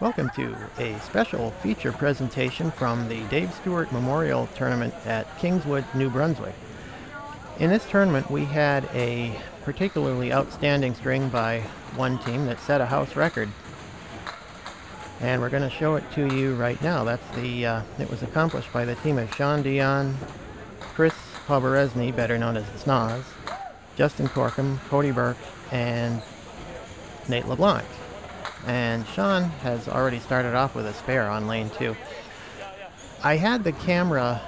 Welcome to a special feature presentation from the Dave Stewart Memorial Tournament at Kingswood, New Brunswick. In this tournament we had a particularly outstanding string by one team that set a house record. And we're going to show it to you right now. It was accomplished by the team of Shawn D'Eon, Chris Poberesny, better known as the Snoz, Justin Corkum, Cody Burke, and Nate LeBlanc. And Shawn has already started off with a spare on lane 2. I had the camera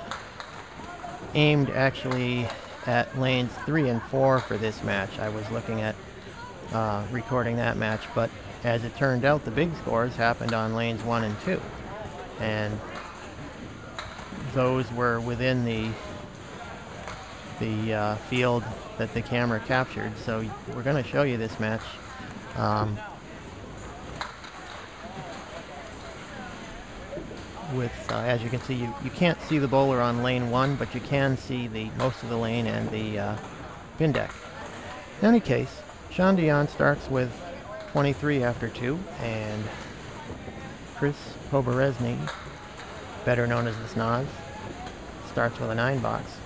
aimed actually at lanes 3 and 4 for this match. I was looking at recording that match, but as it turned out, the big scores happened on lanes 1 and 2. And those were within the field that the camera captured. So we're going to show you this match. As you can see, you can't see the bowler on lane 1, but you can see most of the lane and the pin deck. In any case, Shawn D'Eon starts with 23 after 2, and Chris Poberesny, better known as the Snoz, starts with a 9 box.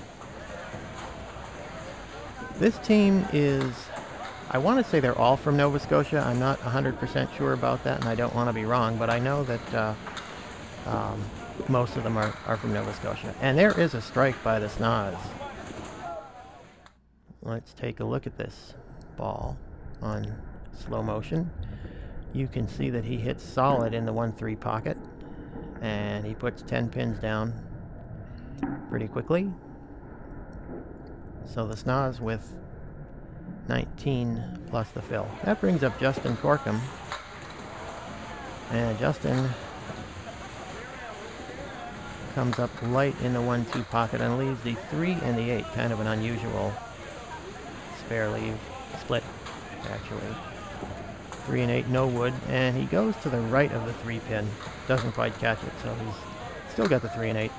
This team is, I want to say they're all from Nova Scotia. I'm not 100% sure about that, and I don't want to be wrong, but I know that most of them are from Nova Scotia. And there is a strike by the Snoz. Let's take a look at this ball on slow motion. You can see that he hits solid in the 1-3 pocket, and he puts 10 pins down pretty quickly. So the Snoz with 19 plus the fill. That brings up Justin Corkum, and Justin comes up light in the 1-2 pocket and leaves the 3 and the 8. Kind of an unusual spare leave split, actually. 3 and 8, no wood, and he goes to the right of the 3 pin. Doesn't quite catch it, so he's still got the 3 and 8.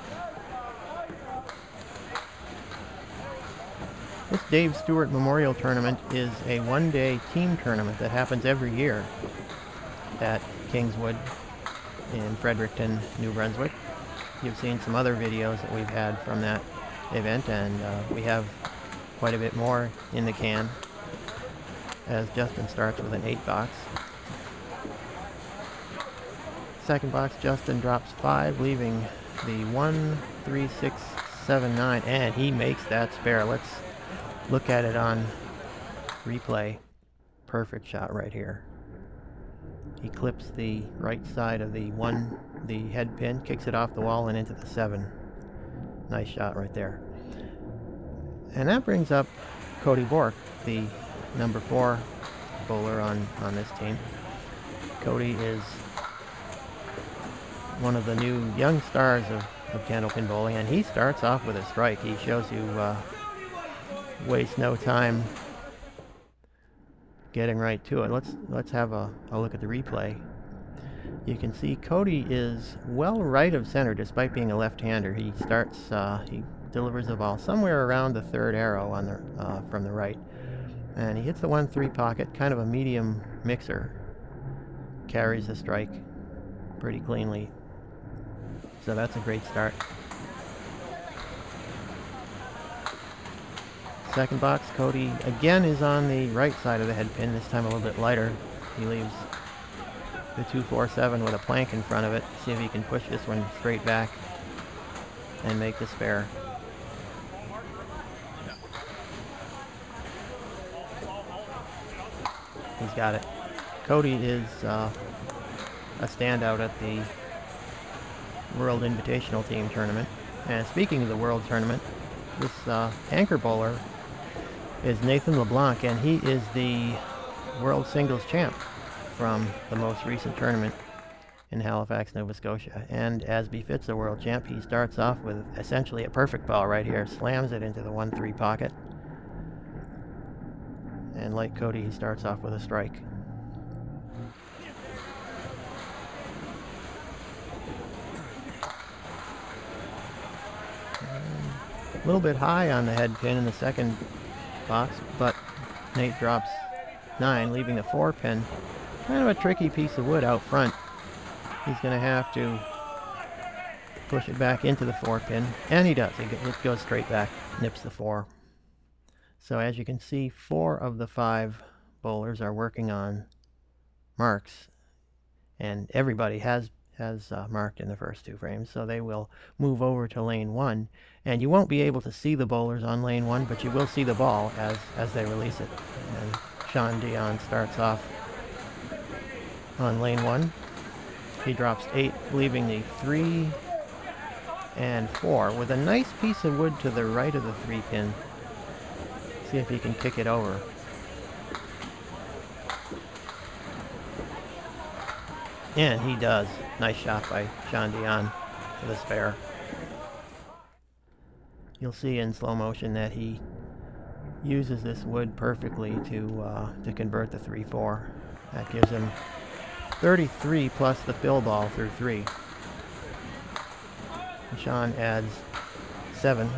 This Dave Stewart Memorial Tournament is a one-day team tournament that happens every year at Kingswood in Fredericton, New Brunswick. You've seen some other videos that we've had from that event, and we have quite a bit more in the can as Justin starts with an 8 box. Second box, Justin drops 5, leaving the 1, 3, 6, 7, 9, and he makes that spare. Let's look at it on replay. Perfect shot right here. He clips the right side of the head pin, kicks it off the wall and into the 7. Nice shot right there. And that brings up Cody Burke, the number 4 bowler on this team. Cody is one of the new young stars of candlepin bowling, and he starts off with a strike. He shows you waste no time getting right to it. Let's have a look at the replay. You can see Cody is well right of center despite being a left-hander. He starts, he delivers the ball somewhere around the 3rd arrow on the from the right, and he hits the 1-3 pocket, kind of a medium mixer. Carries the strike pretty cleanly. So that's a great start. Second box, Cody again is on the right side of the head pin, this time a little bit lighter. He leaves the 2-4-7 with a plank in front of it. See if he can push this one straight back and make the spare. He's got it. Cody is a standout at the World Invitational Team Tournament. And speaking of the World Tournament, this anchor bowler is Nathan LeBlanc, and he is the World Singles Champ from the most recent tournament in Halifax, Nova Scotia. And as befits a World Champ, he starts off with essentially a perfect ball right here, slams it into the 1-3 pocket. And like Cody, he starts off with a strike. A little bit high on the head pin in the second box, but Nate drops 9, leaving the 4 pin. Kind of a tricky piece of wood out front. He's going to have to push it back into the 4-pin, and he does. It goes straight back, nips the 4. So as you can see, 4 of the 5 bowlers are working on marks, and everybody has marked in the first 2 frames, so they will move over to lane 1, and you won't be able to see the bowlers on lane 1, but you will see the ball as they release it. And Shawn D'Eon starts off on lane 1. He drops 8, leaving the 3 and 4 with a nice piece of wood to the right of the 3-pin. See if he can kick it over. And he does. Nice shot by Shawn D'Eon for the spare. You'll see in slow motion that he uses this wood perfectly to convert the 3-4. That gives him 33 plus the fill ball through 3. And Shawn adds 7.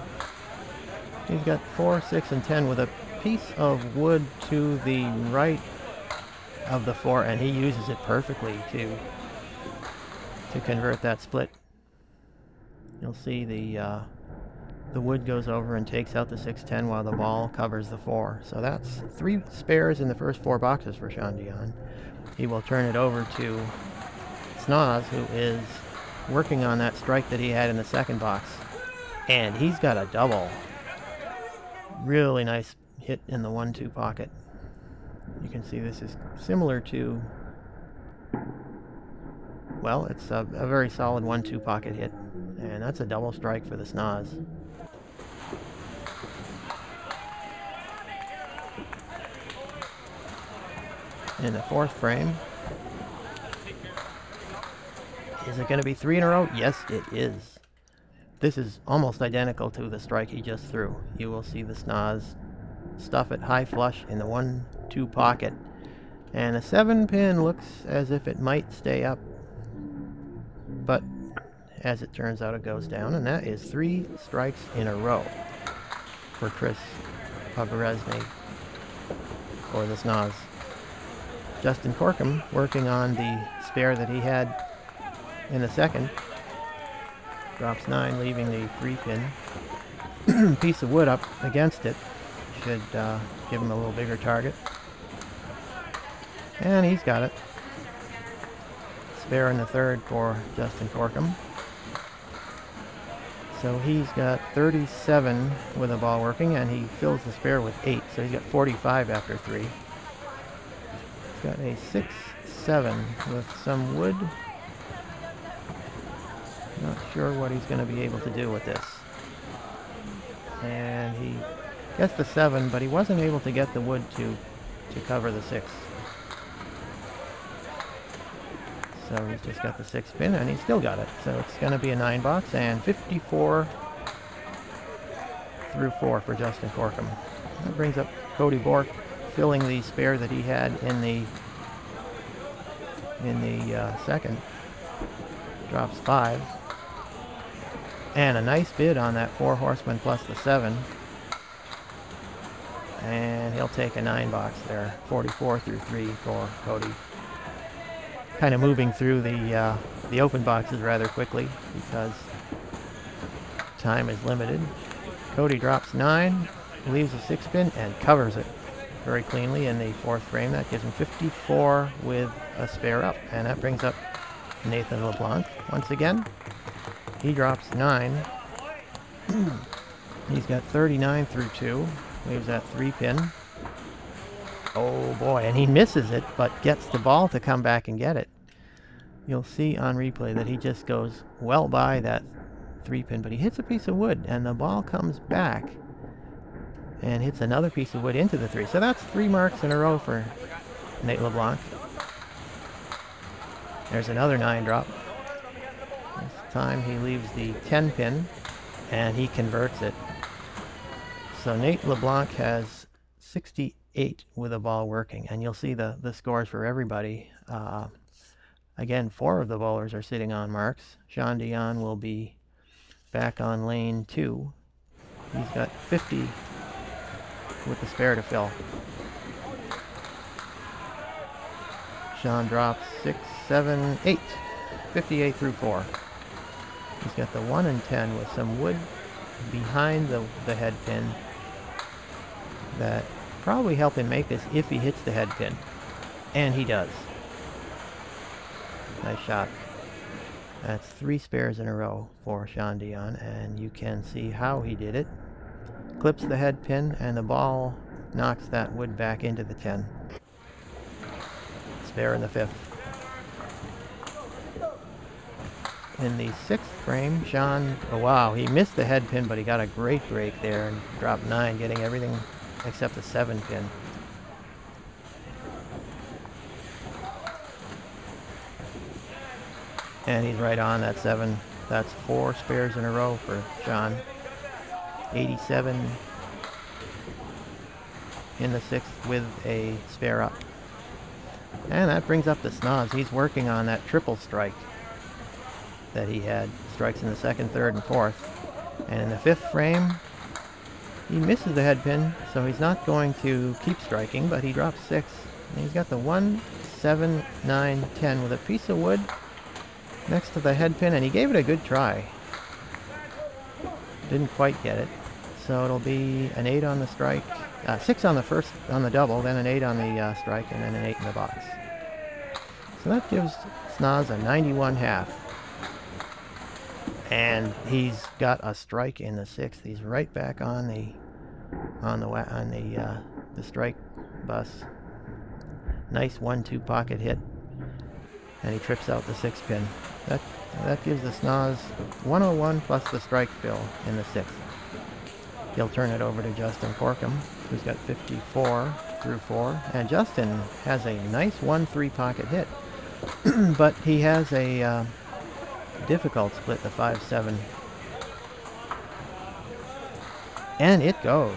He's got 4, 6, and 10 with a piece of wood to the right of the 4, and he uses it perfectly to convert that split. You'll see the wood goes over and takes out the 6-10 while the ball covers the 4. So that's 3 spares in the first 4 boxes for Shawn D'Eon. He will turn it over to Snoz, who is working on that strike that he had in the second box, and he's got a double. Really nice hit in the 1-2 pocket. You can see this is similar to, well, it's a very solid 1-2 pocket hit, and that's a double strike for the Snoz. In the 4th frame, is it going to be 3 in a row? Yes, it is. This is almost identical to the strike he just threw. You will see the Snoz stuff it high flush in the 1-2 pocket, and a 7-pin looks as if it might stay up, but as it turns out it goes down, and that is 3 strikes in a row for Chris Pogorezny for the Snoz. Justin Corkum working on the spare that he had in the second. Drops 9, leaving the 3-pin. Piece of wood up against it should give him a little bigger target. And he's got it. Spare in the 3rd for Justin Corkum. So he's got 37 with the ball working, and he fills the spare with 8. So he's got 45 after 3. He's got a 6-7 with some wood. Not sure what he's going to be able to do with this. And he gets the 7, but he wasn't able to get the wood to cover the 6. So he's just got the 6-pin, and he's still got it. So it's going to be a 9-box, and 54 through 4 for Justin Corkum. That brings up Cody Bork, filling the spare that he had in the second. Drops 5. And a nice bid on that 4 horseman plus the 7. And he'll take a 9-box there. 44 through 3 for Cody. Kind of moving through the open boxes rather quickly because time is limited. Cody drops 9, leaves a 6-pin, and covers it very cleanly in the 4th frame. That gives him 54 with a spare up. And that brings up Nathan LeBlanc once again. He drops 9. He's got 39 through 2. Leaves that 3-pin. Oh boy, and he misses it, but gets the ball to come back and get it. You'll see on replay that he just goes well by that 3-pin, but he hits a piece of wood, and the ball comes back and hits another piece of wood into the 3. So that's 3 marks in a row for Nate LeBlanc. There's another 9 drop. This time he leaves the 10-pin, and he converts it. So Nate LeBlanc has 68 with the ball working, and you'll see the scores for everybody. Again, 4 of the bowlers are sitting on marks. Shawn D'Eon will be back on lane 2. He's got 50 with the spare to fill. Shawn drops 6, 7, 8 58 through 4. He's got the 1 and 10 with some wood behind the head pin that probably help him make this if he hits the head pin. And he does. Nice shot. That's 3 spares in a row for Shawn D'Eon, and you can see how he did it. Clips the head pin, and the ball knocks that wood back into the 10. Spare in the 5th. In the 6th frame, Shawn, oh wow, he missed the head pin, but he got a great break there and dropped 9, getting everything except the 7 pin. And he's right on that 7. That's 4 spares in a row for Shawn. 87 in the 6th with a spare up. And that brings up the snaz. He's working on that triple strike that he had. Strikes in the 2nd, 3rd, and 4th. And in the 5th frame, he misses the head pin, so he's not going to keep striking, but he drops 6. And he's got the 1, 7, 9, 10 with a piece of wood next to the head pin, and he gave it a good try. Didn't quite get it. So it'll be an 8 on the strike, 6 on the first, on the double, then an 8 on the strike, and then an 8 in the box. So that gives Snaz a 91.5. And he's got a strike in the 6th. He's right back on the strike bus. Nice 1-2 pocket hit, and he trips out the 6 pin. That gives the Snaz 101 plus the strike fill in the 6th. He'll turn it over to Justin Corkum, who's got 54 through 4. And Justin has a nice 1-3 pocket hit. But he has a difficult split, the 5-7. And it goes.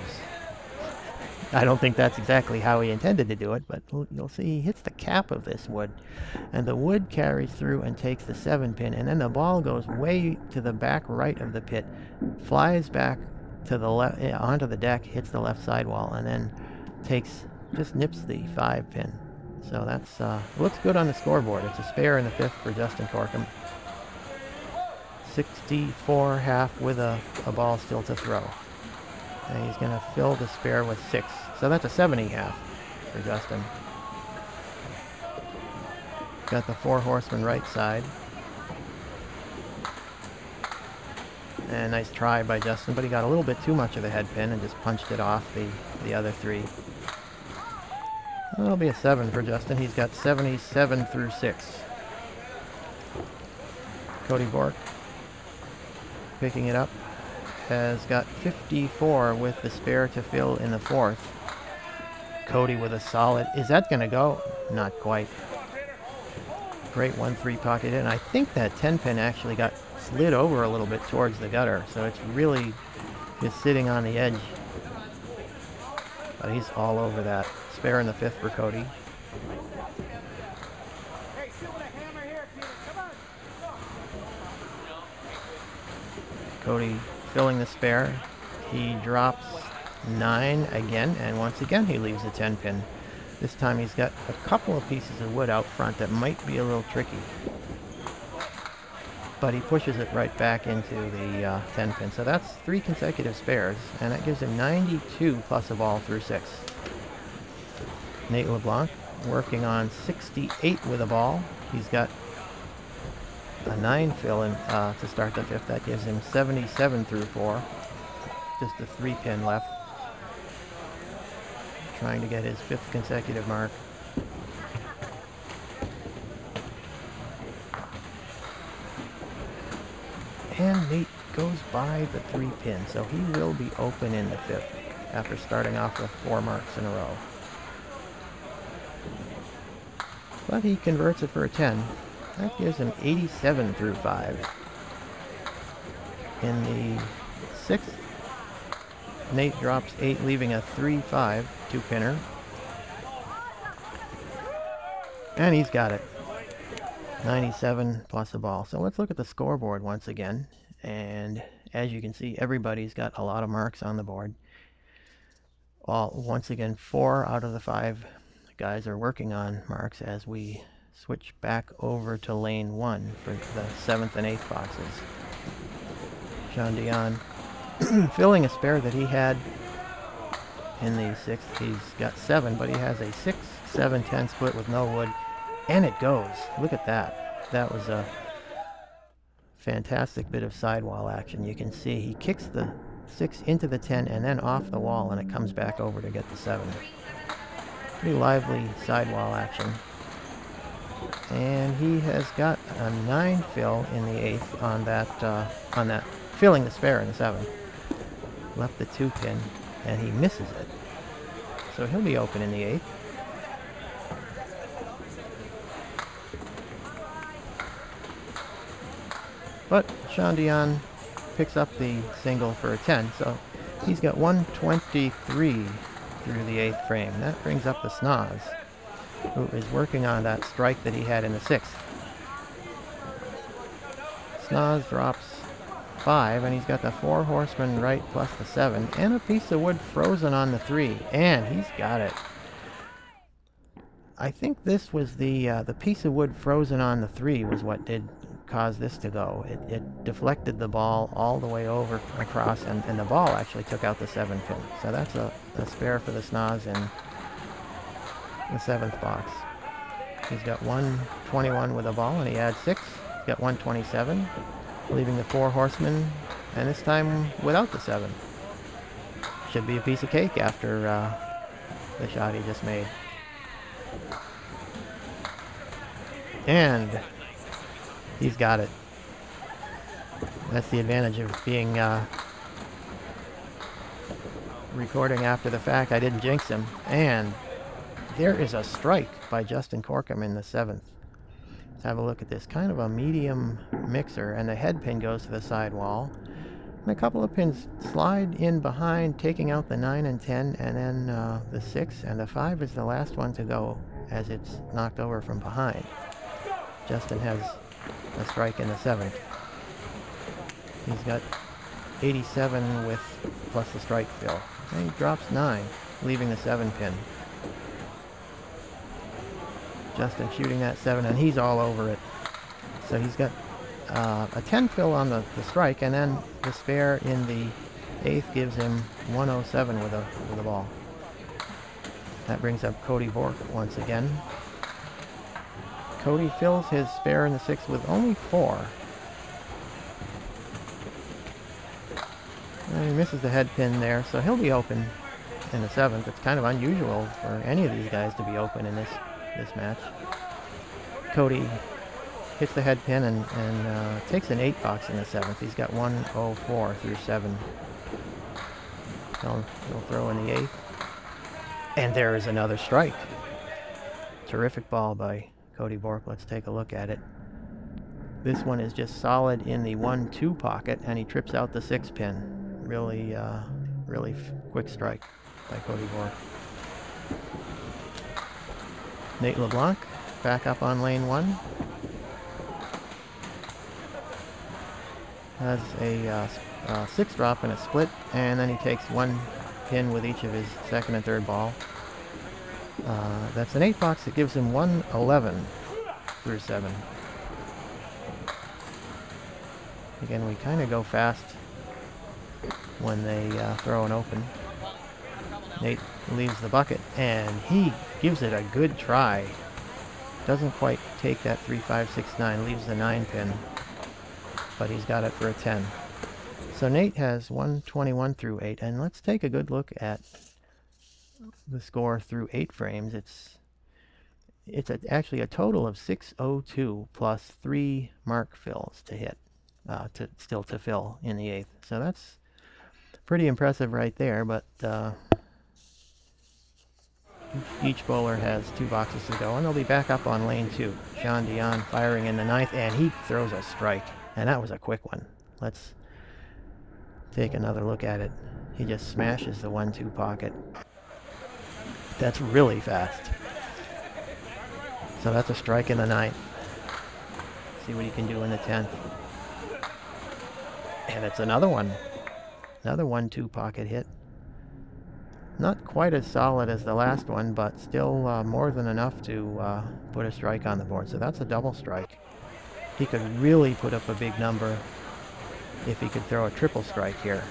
I don't think that's exactly how he intended to do it, but you'll see he hits the cap of this wood. And the wood carries through and takes the 7 pin. And then the ball goes way to the back right of the pit, flies back to the left onto the deck, hits the left sidewall, and then just nips the 5 pin. So that's looks good on the scoreboard. It's a spare in the 5th for Justin Corkum. 64.5 with a ball still to throw. And he's going to fill the spare with 6. So that's a 70.5 for Justin. Got the 4 horseman right side. And nice try by Justin, but he got a little bit too much of the head pin and just punched it off the other 3. That'll be a 7 for Justin. He's got 77 through 6. Cody Bork picking it up. Has got 54 with the spare to fill in the 4th. Cody with a solid. Is that going to go? Not quite. Great 1-3 pocket hit. And I think that 10 pin actually got slid over a little bit towards the gutter. So it's really just sitting on the edge. But he's all over that. Spare in the 5th for Cody. Cody filling the spare. He drops 9 again, and once again he leaves a 10 pin. This time he's got a couple of pieces of wood out front that might be a little tricky. But he pushes it right back into the 10 pin. So that's 3 consecutive spares, and that gives him 92 plus a ball through 6. Nate LeBlanc working on 68 with a ball. He's got a 9 fill in to start the 5th. That gives him 77 through 4. Just a 3 pin left. Trying to get his 5th consecutive mark. And Nate goes by the 3 pin, so he will be open in the 5th after starting off with 4 marks in a row. But he converts it for a 10. That gives him 87 through 5. In the 6th, Nate drops 8, leaving a 3-5 2-pinner. And he's got it. 97 plus a ball. So let's look at the scoreboard once again. And as you can see, everybody's got a lot of marks on the board. Once again, 4 out of the 5 guys are working on marks as we switch back over to lane 1 for the 7th and 8th boxes. Shawn D'Eon filling a spare that he had in the 6th. He's got 7, but he has a 6, 7, 10 split with no wood, and it goes. Look at that. That was a fantastic bit of sidewall action. You can see he kicks the 6 into the 10 and then off the wall, and it comes back over to get the 7. Pretty lively sidewall action. And he has got a 9 fill in the 8th on that filling the spare in the 7th. Left the 2 pin, and he misses it. So he'll be open in the 8th. But Shawn D'Eon picks up the single for a 10, so he's got 123 through the 8th frame. That brings up the Snoz, who is working on that strike that he had in the 6th. Snoz drops 5, and he's got the 4 horsemen right plus the 7, and a piece of wood frozen on the 3, and he's got it. I think this was the piece of wood frozen on the 3 was what did cause this to go. It deflected the ball all the way over across, and the ball actually took out the 7 pin. So that's a spare for the Snoz in the 7th box. He's got 121 with a ball, and he adds 6. He's got 127, leaving the 4 horsemen, and this time without the 7. Should be a piece of cake after the shot he just made. And he's got it. That's the advantage of being recording after the fact. I didn't jinx him. And there is a strike by Justin Corkum in the 7th. Let's have a look at this. Kind of a medium mixer, and the head pin goes to the side wall. And a couple of pins slide in behind, taking out the 9 and 10, and then the 6, and the 5 is the last one to go as it's knocked over from behind. Justin has a strike in the 7th. He's got 87 with plus the strike fill. And he drops 9, leaving the 7 pin. Justin shooting that 7, and he's all over it. So he's got a 10 fill on the strike, and then the spare in the 8th gives him 107 with a ball. That brings up Cody Bork once again. Cody fills his spare in the 6th with only 4. And he misses the head pin there, so he'll be open in the 7th. It's kind of unusual for any of these guys to be open in this match. Cody hits the head pin and takes an 8 box in the 7th. He's got 104 through 7. He'll throw in the 8th. And there is another strike. Terrific ball by Cody Bork. Let's take a look at it. This one is just solid in the 1-2 pocket, and he trips out the 6 pin. Really quick strike by Cody Bork. Nate LeBlanc back up on lane 1. Has a 6 drop and a split, and then he takes 1 pin with each of his 2nd and 3rd ball. That's an 8 box that gives him 111 through 7. Again, we kind of go fast when they throw an open. Nate leaves the bucket, and he gives it a good try. Doesn't quite take that 3, 5, 6, 9, leaves the 9 pin, but he's got it for a 10. So Nate has 121 through 8, and let's take a good look at the score through 8 frames. It's actually a total of 602 plus 3 mark fills to hit, still to fill in the 8th. So that's pretty impressive right there, but each bowler has 2 boxes to go, and they'll be back up on lane 2. Shawn D'Eon firing in the 9th, and he throws a strike, and that was a quick one. Let's take another look at it. He just smashes the 1-2 pocket. That's really fast. So that's a strike in the 9th. See what he can do in the 10th. And it's another one. Another 1-2 pocket hit. Not quite as solid as the last one, but still more than enough to put a strike on the board. So that's a double strike. He could really put up a big number if he could throw a triple strike here.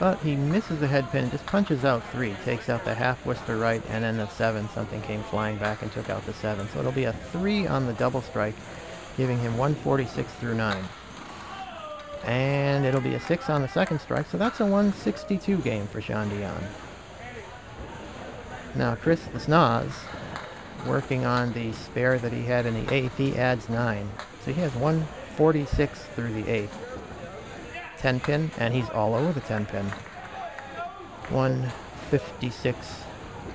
But he misses the head pin, just punches out 3, takes out the half Worcester right, and then the 7. Something came flying back and took out the 7. So it'll be a 3 on the double strike, giving him 146 through 9. And it'll be a 6 on the second strike, so that's a 162 game for Shawn D'Eon. Now Chris the Snoz, working on the spare that he had in the 8th, he adds 9. So he has 146 through the 8th. 10 pin, and he's all over the 10 pin. 156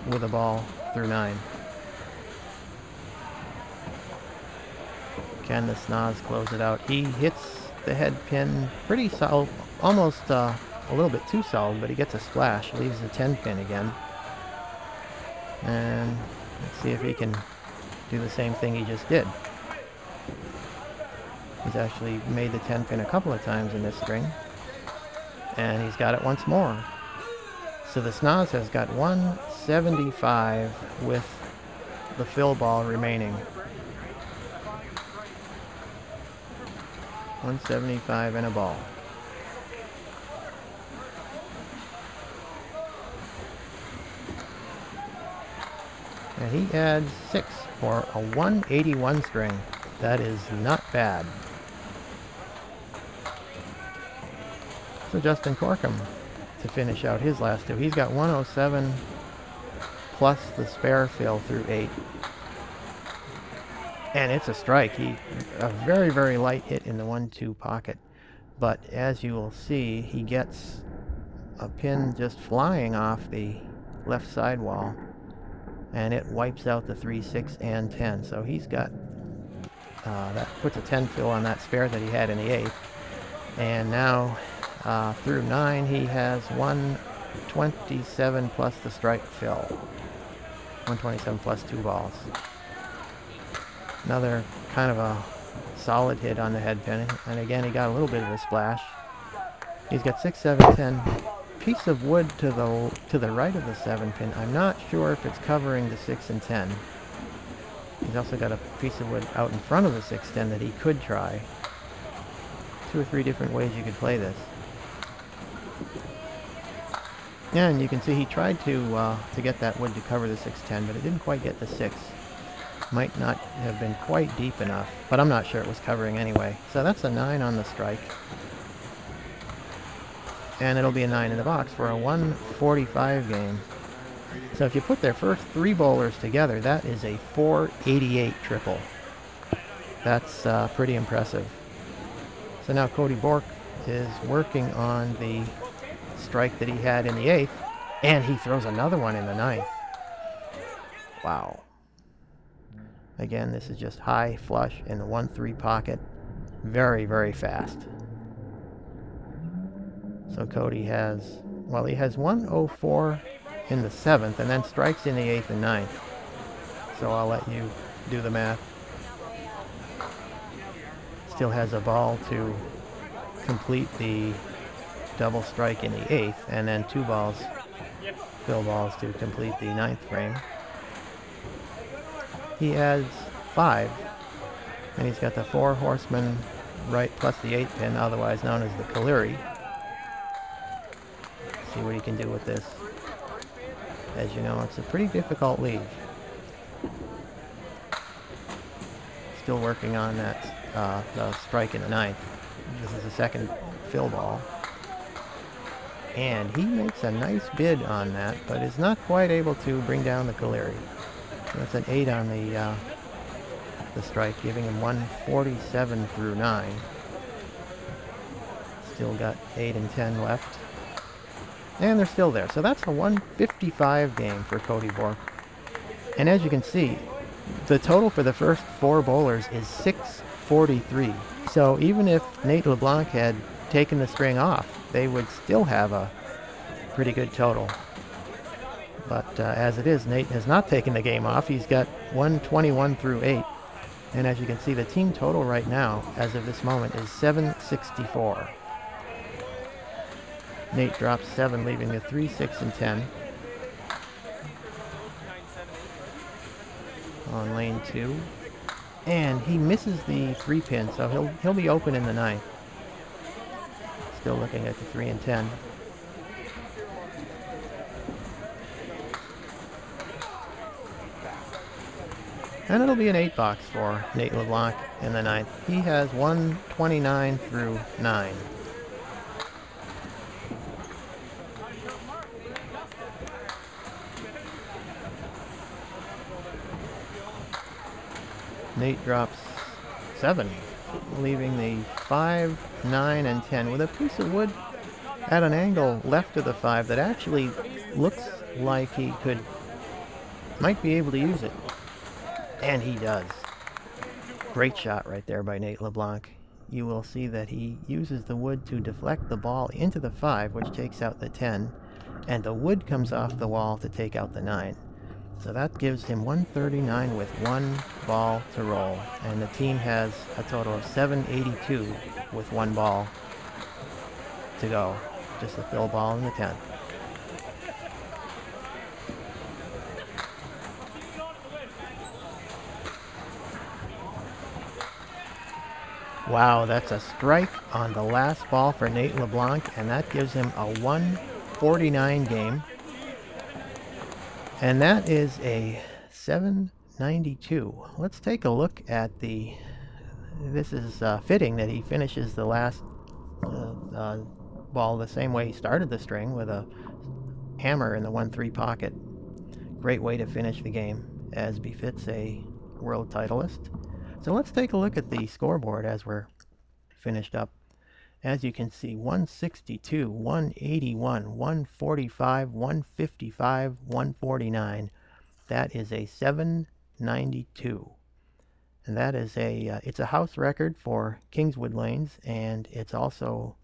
with a ball through 9. Can the Snoz close it out? He hits the head pin pretty solid, almost a little bit too solid, but he gets a splash, leaves the 10 pin again. And let's see if he can do the same thing he just did. He's actually made the 10 pin a couple of times in this string, and he's got it once more. So the Snoz has got 175 with the fill ball remaining. 175 and a ball. And he adds 6 for a 181 string. That is not bad. So Justin Corkum to finish out his last 2. He's got 107 plus the spare fill through 8. And it's a strike. A very, very light hit in the 1-2 pocket. But as you will see, he gets a pin just flying off the left sidewall, and it wipes out the 3, 6, and 10. So he's got, that puts a 10 fill on that spare that he had in the 8th. And now through 9, he has 127 plus the strike fill. 127 plus 2 balls. Another kind of a solid hit on the head pin, and again he got a little bit of a splash. He's got 6, 7, 10. Piece of wood to the right of the 7 pin. I'm not sure if it's covering the 6 and 10. He's also got a piece of wood out in front of the 6, 10 that he could try. 2 or 3 different ways you could play this. Yeah, and you can see he tried to get that wood to cover the 6, 10, but it didn't quite get the 6. Might not have been quite deep enough, but I'm not sure it was covering anyway. So that's a 9 on the strike. And it'll be a 9 in the box for a 145 game. So if you put their first 3 bowlers together, that is a 488 triple. That's pretty impressive. So now Cody Bork is working on the strike that he had in the 8th, and he throws another one in the 9th. Wow. Again, this is just high flush in the 1-3 pocket. Very, very fast. So Cody has, well, he has 104 in the 7th, and then strikes in the 8th and 9th. So I'll let you do the math. Still has a ball to complete the double strike in the 8th, and then 2 balls, fill balls to complete the 9th frame. He adds 5, and he's got the 4 horsemen right plus the 8 pin, otherwise known as the Caleri. See what he can do with this. As you know, it's a pretty difficult leave. Still working on that the strike in the 9th. This is the second fill ball. And he makes a nice bid on that, but is not quite able to bring down the Caleri. So that's an 8 on the strike, giving him 147 through 9. Still got 8 and 10 left. And they're still there. So that's a 155 game for Cody Bork. And as you can see, the total for the first 4 bowlers is 643. So even if Nate LeBlanc had taken the string off, they would still have a pretty good total. But as it is, Nate has not taken the game off. He's got 121 through 8. And as you can see, the team total right now, as of this moment, is 764. Nate drops 7, leaving the 3, 6, and 10. On lane 2. And he misses the 3 pin, so he'll be open in the 9th. Still looking at the 3 and 10. And it'll be an 8 box for Nate LeBlanc in the 9th. He has 129 through 9. Nate drops 7, leaving the 5, 9, and 10 with a piece of wood at an angle left of the 5 that actually looks like he might be able to use it. And he does. Great shot right there by Nate LeBlanc. You will see that he uses the wood to deflect the ball into the 5, which takes out the 10, and the wood comes off the wall to take out the 9. So that gives him 139 with 1 ball to roll, and the team has a total of 782 with 1 ball to go. Just a fill ball in the 10th. Wow, that's a strike on the last ball for Nate LeBlanc, and that gives him a 149 game. And that is a 792. Let's take a look at this is fitting that he finishes the last ball the same way he started the string, with a hammer in the 1-3 pocket. Great way to finish the game, as befits a world titleist. So let's take a look at the scoreboard as we're finished up. As you can see, 162, 181, 145, 155, 149. That is a 792. And that is it's a house record for Kingswood lanes, and it's also,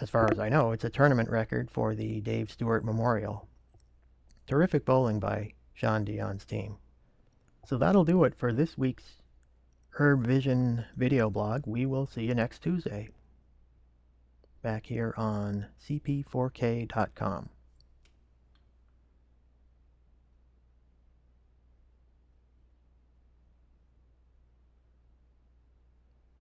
as far as I know, it's a tournament record for the Dave Stewart Memorial. Terrific bowling by Shawn D'Eon's team. So that'll do it for this week's Herb Vision video blog. We will see you next Tuesday, back here on cp4k.com.